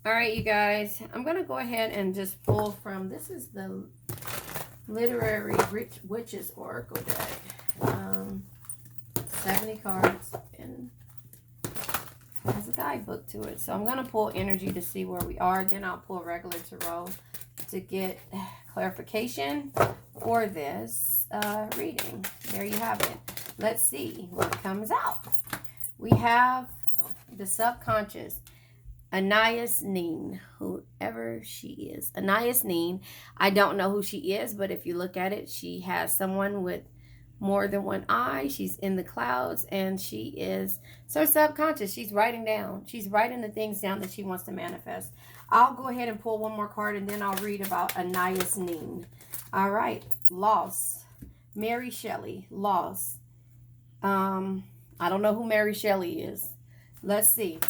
All right, you guys. I'm going to go ahead and just pull from, this is the Literary Witches Oracle deck. 70 cards and has a guidebook to it. So I'm going to pull energy to see where we are. Then I'll pull regular tarot to get clarification for this reading. There you have it. Let's see what comes out. We have the subconscious. Anais Nin, whoever she is. Anais Nin. I don't know who she is, but if you look at it, she has someone with more than one eye. She's in the clouds, and she is so subconscious. She's writing down. She's writing the things down that she wants to manifest. I'll go ahead and pull one more card, and then I'll read about Anais Nin. All right. Loss. Mary Shelley. Loss. I don't know who Mary Shelley is. Let's see.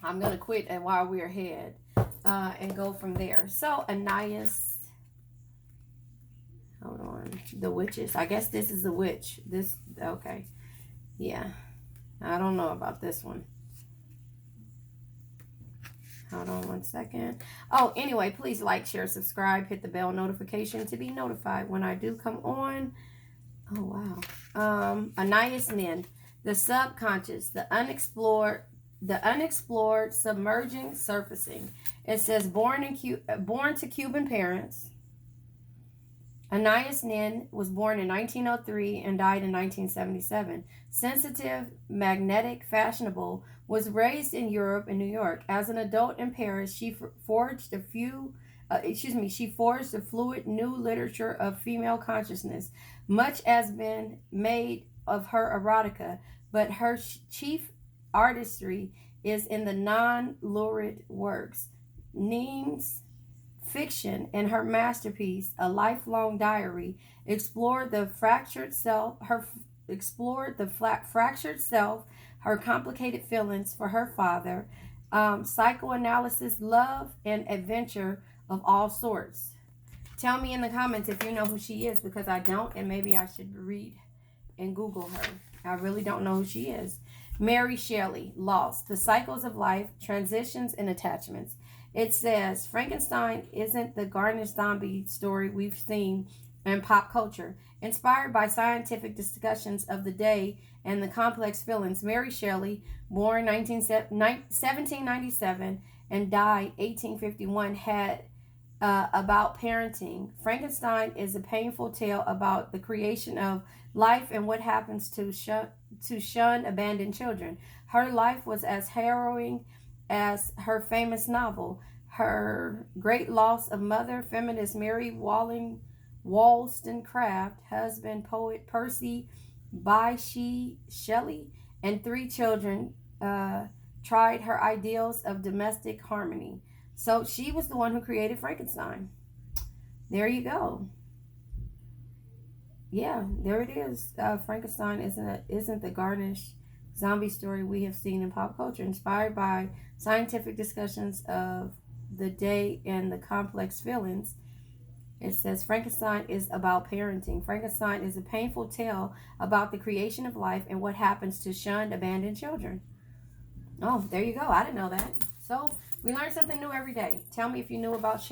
I'm going to quit and while we're ahead and go from there. So, Anais, hold on, the witches. I guess this is a witch. This, okay. Yeah. I don't know about this one. Hold on one second. Oh, anyway, please like, share, subscribe, hit the bell notification to be notified when I do come on. Oh, wow. Anais Nin, the subconscious, the unexplored, submerging, surfacing. It says born to Cuban parents. Anais Nin was born in 1903 and died in 1977. Sensitive, magnetic, fashionable, was raised in Europe and New York. As an adult in Paris, she forged a fluid new literature of female consciousness. Much has been made of her erotica, but her chief artistry is in the non-lurid works. Nin's fiction and her masterpiece, A Lifelong Diary, explored the fractured self, her complicated feelings for her father, psychoanalysis, love, and adventure of all sorts. Tell me in the comments if you know who she is, because I don't, and maybe I should read and Google her. I really don't know who she is. Mary Shelley, Lost, The Cycles of Life, Transitions and Attachments. It says, Frankenstein isn't the garnished zombie story we've seen in pop culture. Inspired by scientific discussions of the day and the complex feelings, Mary Shelley, born 1797 and died 1851, had about parenting. Frankenstein is a painful tale about the creation of life and what happens to shun abandoned children. Her life was as harrowing as her famous novel. Her great loss of mother, feminist Mary Wollstonecraft, husband, poet Percy Bysshe Shelley, and 3 children tried her ideals of domestic harmony. So she was the one who created Frankenstein. There you go. Yeah, there it is. Frankenstein isn't the garnished zombie story we have seen in pop culture. Inspired by scientific discussions of the day and the complex feelings, it says Frankenstein is about parenting. Frankenstein is a painful tale about the creation of life and what happens to shunned, abandoned children. Oh, there you go. I didn't know that. So we learn something new every day. Tell me if you knew about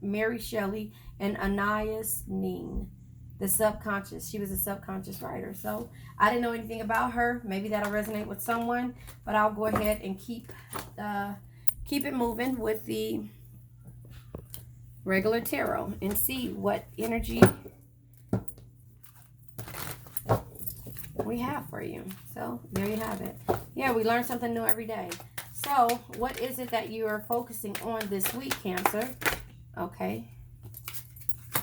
Mary Shelley and Anais Nin, the subconscious. She was a subconscious writer. So I didn't know anything about her. Maybe that'll resonate with someone. But I'll go ahead and keep it moving with the regular tarot and see what energy we have for you. So there you have it. Yeah, we learn something new every day. So what is it that you are focusing on this week, Cancer? Okay.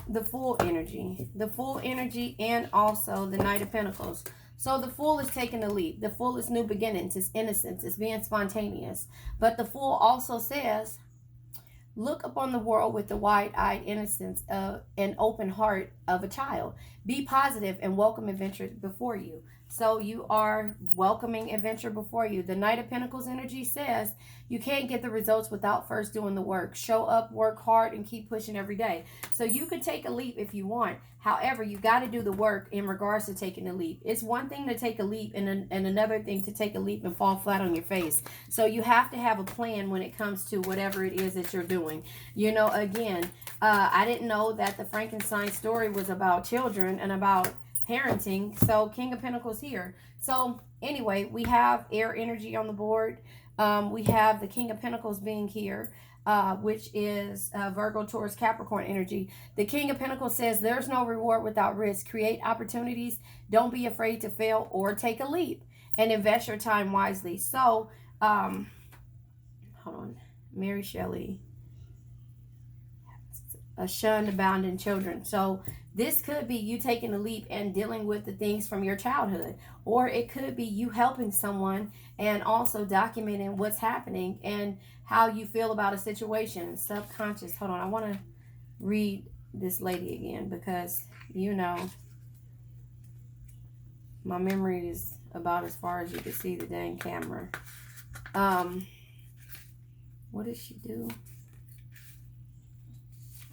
The Fool energy. The Fool energy and also the Knight of Pentacles. So the Fool is taking the leap. The Fool is new beginnings. It's innocence. It's being spontaneous. But the Fool also says, look upon the world with the wide-eyed innocence and open heart of a child. Be positive and welcome adventure before you. So you are welcoming adventure before you. The Knight of Pentacles energy says you can't get the results without first doing the work. Show up, work hard, and keep pushing every day. So you could take a leap if you want. However, you got to do the work in regards to taking a leap. It's one thing to take a leap and another thing to take a leap and fall flat on your face. So you have to have a plan when it comes to whatever it is that you're doing. You know, again, I didn't know that the Frankenstein story was about children and about parenting. So King of Pentacles here. So anyway, we have air energy on the board. We have the King of Pentacles being here, which is Virgo, Taurus, Capricorn energy. The King of Pentacles says there's no reward without risk. Create opportunities. Don't be afraid to fail or take a leap, and invest your time wisely. So, hold on. Mary Shelley. Shunned, abandoned children. So this could be you taking a leap and dealing with the things from your childhood, or it could be you helping someone and also documenting what's happening and how you feel about a situation. Subconscious. Hold on, I want to read this lady again because you know my memory is about as far as you can see the dang camera. What did she do?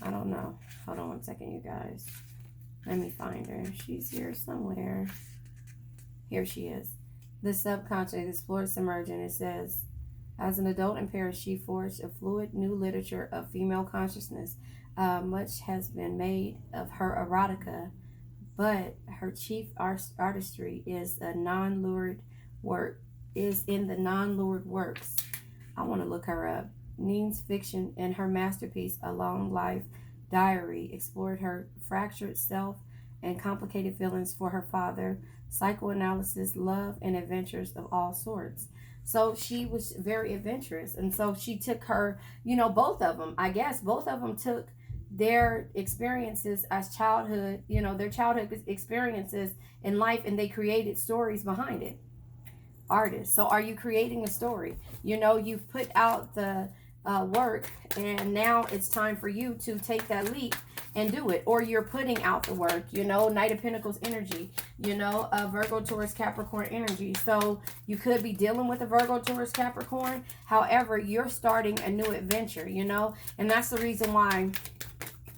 I don't know. Hold on one second, you guys. Let me find her. She's here somewhere. Here she is. The subconscious explores emergent. It says, as an adult in Paris, she forged a fluid new literature of female consciousness. Much has been made of her erotica, but her chief artistry is in the non-lurid works. I want to look her up. Neen's fiction and her masterpiece, A Long Life Diary, explored her fractured self and complicated feelings for her father, psychoanalysis, love, and adventures of all sorts. So she was very adventurous. And so she took her, both of them, I guess, both of them took their experiences as childhood, their childhood experiences in life, and they created stories behind it. Artists. So are you creating a story? You've put out the work, and now it's time for you to take that leap and do it, or you're putting out the work. Knight of Pentacles energy, Virgo, Taurus, Capricorn energy. So you could be dealing with a Virgo, Taurus, Capricorn. However, you're starting a new adventure, and that's the reason why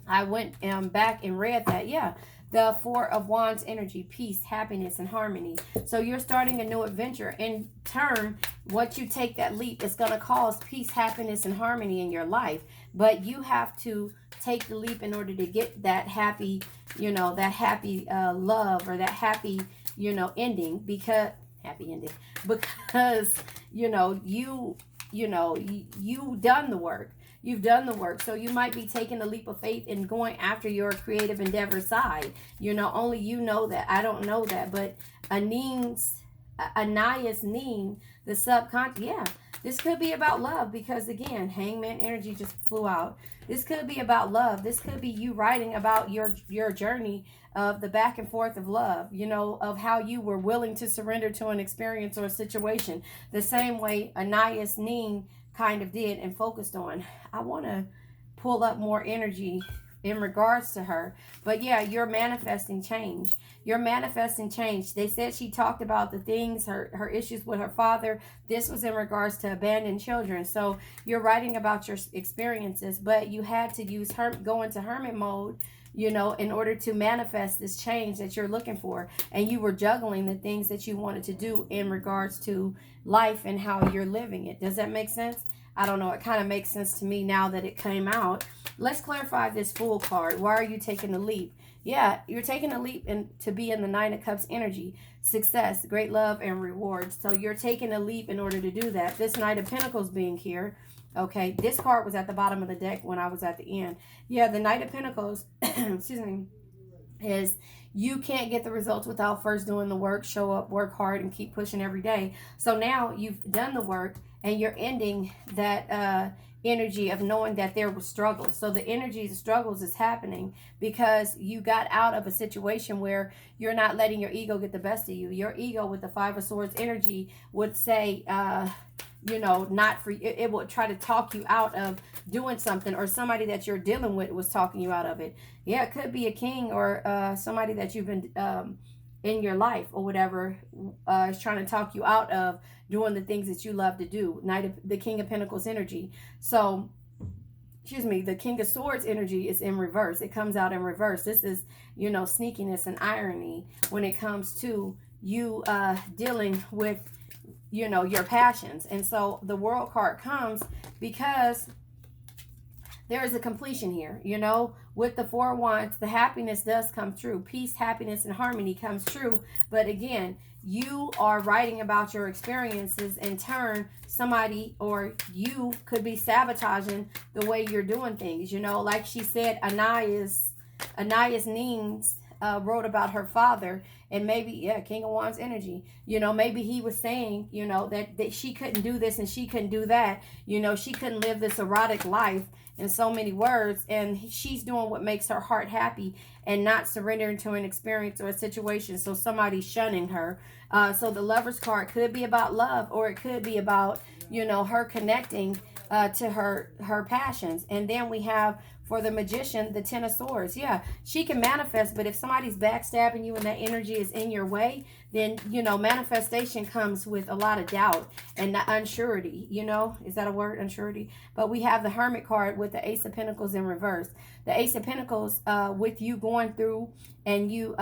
I went back and read that. Yeah, the Four of Wands energy, peace, happiness, and harmony. So you're starting a new adventure. In turn, once you take that leap, it's going to cause peace, happiness, and harmony in your life. But you have to take the leap in order to get that happy, love, or that happy, ending, because you done the work. You've done the work. So you might be taking a leap of faith and going after your creative endeavor side. Only you know that. I don't know that. But Anais Neen, the subconscious, yeah, this could be about love, because again, Hangman energy just flew out. This could be about love. This could be you writing about your journey of the back and forth of love, of how you were willing to surrender to an experience or a situation. The same way Anais Neen kind of did and focused on. I want to pull up more energy in regards to her. But yeah, you're manifesting change. You're manifesting change. They said she talked about the things, her issues with her father. This was in regards to abandoned children. So you're writing about your experiences, but you had to go into hermit mode, in order to manifest this change that you're looking for. And you were juggling the things that you wanted to do in regards to life and how you're living it. Does that make sense? I don't know. It kind of makes sense to me now that it came out. Let's clarify this Fool card. Why are you taking a leap? Yeah, you're taking a leap to be in the Nine of Cups energy. Success, great love, and rewards. So you're taking a leap in order to do that. This Knight of Pentacles being here. Okay, this card was at the bottom of the deck when I was at the end. Yeah, the Knight of Pentacles, excuse me, is you can't get the results without first doing the work. Show up, work hard, and keep pushing every day. So now you've done the work, and you're ending that energy of knowing that there was struggles. So the energy of struggles is happening because you got out of a situation where you're not letting your ego get the best of you. Your ego with the Five of Swords energy would say, not for you. It will try to talk you out of doing something, or somebody that you're dealing with was talking you out of it. Yeah, it could be a king or somebody that you've been in your life or whatever, is trying to talk you out of doing the things that you love to do. The King of Pentacles energy. So, excuse me, the King of Swords energy is in reverse. It comes out in reverse. This is, sneakiness and irony when it comes to you dealing with, your passions. And so the World card comes because there is a completion here, with the Four of Wands. The happiness does come true. Peace, happiness, and harmony comes true. But again, you are writing about your experiences. In turn, somebody or you could be sabotaging the way you're doing things. Like she said, Anais Nin wrote about her father, and maybe, King of Wands energy, maybe he was saying, that she couldn't do this and she couldn't do that, she couldn't live this erotic life, in so many words, and she's doing what makes her heart happy and not surrendering to an experience or a situation. So somebody's shunning her. So the Lover's card could be about love, or it could be about, her connecting to her passions. And then we have, for the Magician, the Ten of Swords. Yeah, she can manifest, but if somebody's backstabbing you and that energy is in your way, then, manifestation comes with a lot of doubt and unsurety. Is that a word, unsurety? But we have the Hermit card with the Ace of Pentacles in reverse. The Ace of Pentacles, with you going through and you,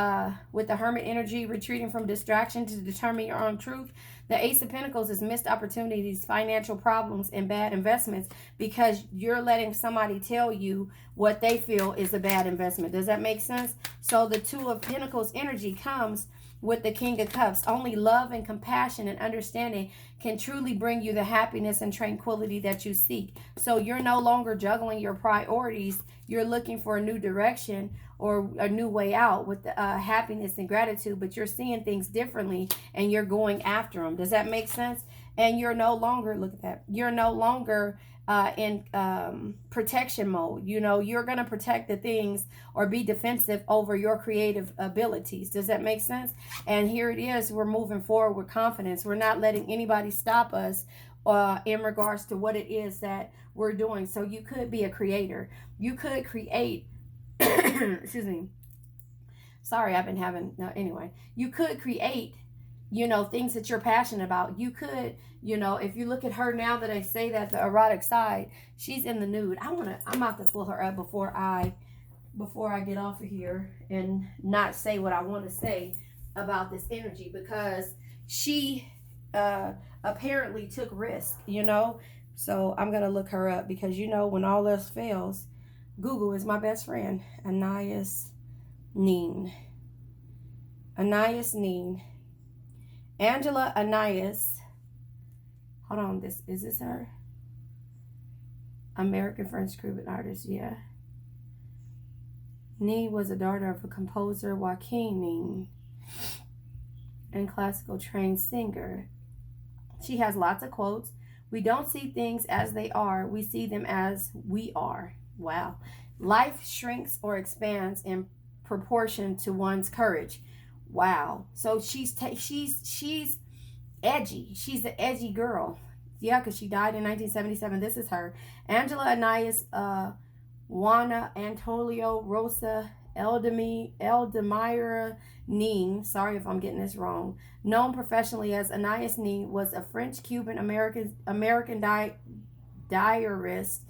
with the Hermit energy, retreating from distraction to determine your own truth. The Ace of Pentacles is missed opportunities, financial problems, and bad investments, because you're letting somebody tell you what they feel is a bad investment. Does that make sense? So the Two of Pentacles energy comes with the King of Cups. Only love and compassion and understanding can truly bring you the happiness and tranquility that you seek. So you're no longer juggling your priorities. You're looking for a new direction or a new way out with happiness and gratitude, but you're seeing things differently and you're going after them. Does that make sense? And you're no longer, look at that, you're no longer in protection mode. You're going to protect the things or be defensive over your creative abilities. Does that make sense? And here it is. We're moving forward with confidence. We're not letting anybody stop us in regards to what it is that we're doing. So you could be a creator. You could create, excuse me. Sorry, I've been having, anyway. You could create, things that you're passionate about. You could, if you look at her now that I say that, the erotic side, she's in the nude. I'm about to pull her up before I get off of here and not say what I want to say about this energy, because she apparently took risk, So I'm going to look her up, because, when all else fails, Google is my best friend. Anais Nin. Anais Nin. Angela Anais. Hold on, is this her? American French Cuban artist, yeah. Nin was a daughter of a composer, Joaquin Nin, and classical trained singer. She has lots of quotes. We don't see things as they are. We see them as we are. Wow. Life shrinks or expands in proportion to one's courage. Wow. So she's edgy. She's an edgy girl. Yeah, because she died in 1977. This is her. Angela Anais, Juana Antonio Rosa Eldemira Nin, sorry if I'm getting this wrong, known professionally as Anais Nin, was a French-Cuban American diarist,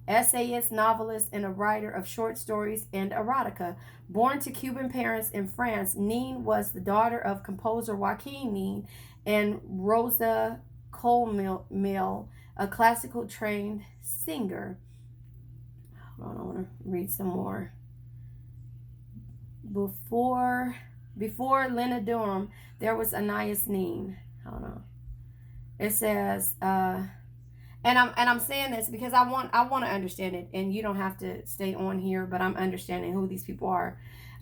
essayist, novelist, and a writer of short stories and erotica. Born to Cuban parents in France, Nin was the daughter of composer Joaquin Nin and Rosa Colmil, a classical trained singer. Hold on, I want to read some more. Before Lena Durham, there was Anais Nin. Hold on. It says, and I'm saying this because I want to understand it, and you don't have to stay on here, but I'm understanding who these people are.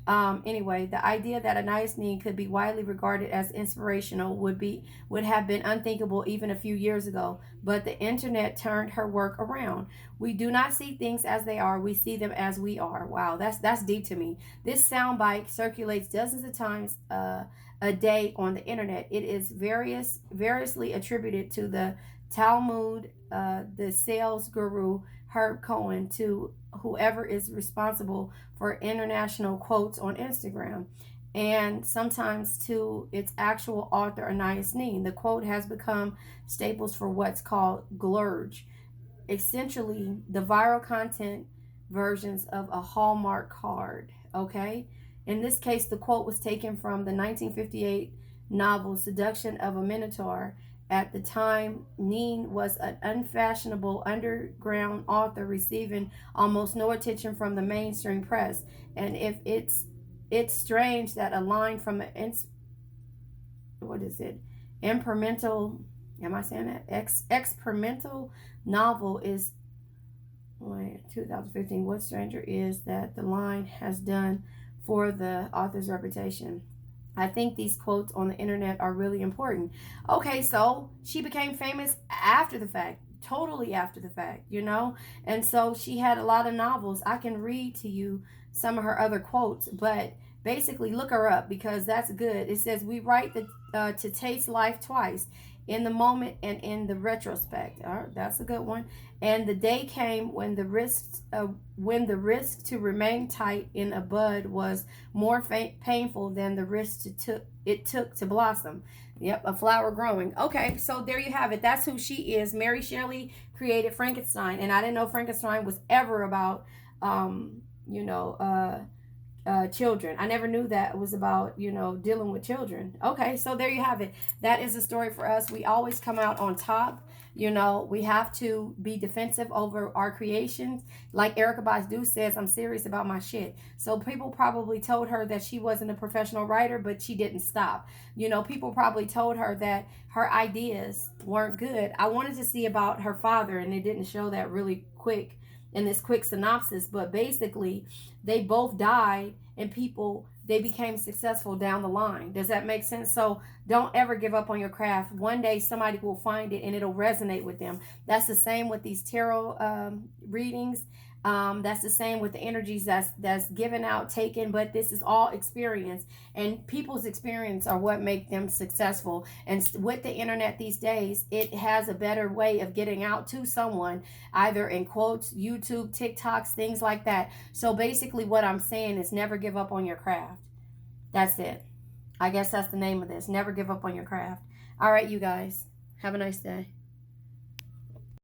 Anyway, the idea that Anais Nin could be widely regarded as inspirational would have been unthinkable even a few years ago, but the internet turned her work around. We do not see things as they are, we see them as we are. Wow, that's deep to me. This soundbite circulates dozens of times a day on the internet. It is variously attributed to the Talmud, the sales guru Herb Cohen, to whoever is responsible for international quotes on Instagram. and sometimes to its actual author, Anais. The quote has become staples for what's called glurge, essentially the viral content versions of a Hallmark card. Okay? In this case, the quote was taken from the 1958 novel Seduction of a Minotaur. At the time, Neen was an unfashionable underground author receiving almost no attention from the mainstream press. And if it's strange that a line from an what is it? Experimental, am I saying that? Experimental novel is 2015. What stranger is that the line has done for the author's reputation? I think these quotes on the internet are really important. Okay, so she became famous after the fact, totally after the fact, you know? And so she had a lot of novels. I can read to you some of her other quotes, but basically look her up because that's good. It says, "We write to taste life twice, in the moment and in the retrospect." All right, that's a good one. And the day came when the risk to remain tight in a bud was more painful than the risk it took to blossom. Yep, a flower growing. Okay, so there you have it. That's who she is. Mary Shelley created Frankenstein, and I didn't know Frankenstein was ever about, you know, children. I never knew that it was about, dealing with children. Okay, so there you have it. That is a story for us. We always come out on top. We have to be defensive over our creations. Like Erica Badu says, "I'm serious about my shit." So people probably told her that she wasn't a professional writer, but she didn't stop. People probably told her that her ideas weren't good. I wanted to see about her father, and it didn't show that really quick in this quick synopsis, but basically they both died and they became successful down the line. Does that make sense? So don't ever give up on your craft. One day somebody will find it and it'll resonate with them. That's the same with these tarot readings. That's the same with the energies that's given out, taken, but this is all experience, and people's experience are what make them successful. And with the internet these days, it has a better way of getting out to someone, either in quotes, YouTube, TikToks, things like that. So basically what I'm saying is never give up on your craft. That's it. I guess that's the name of this. Never give up on your craft. All right, you guys. Have a nice day.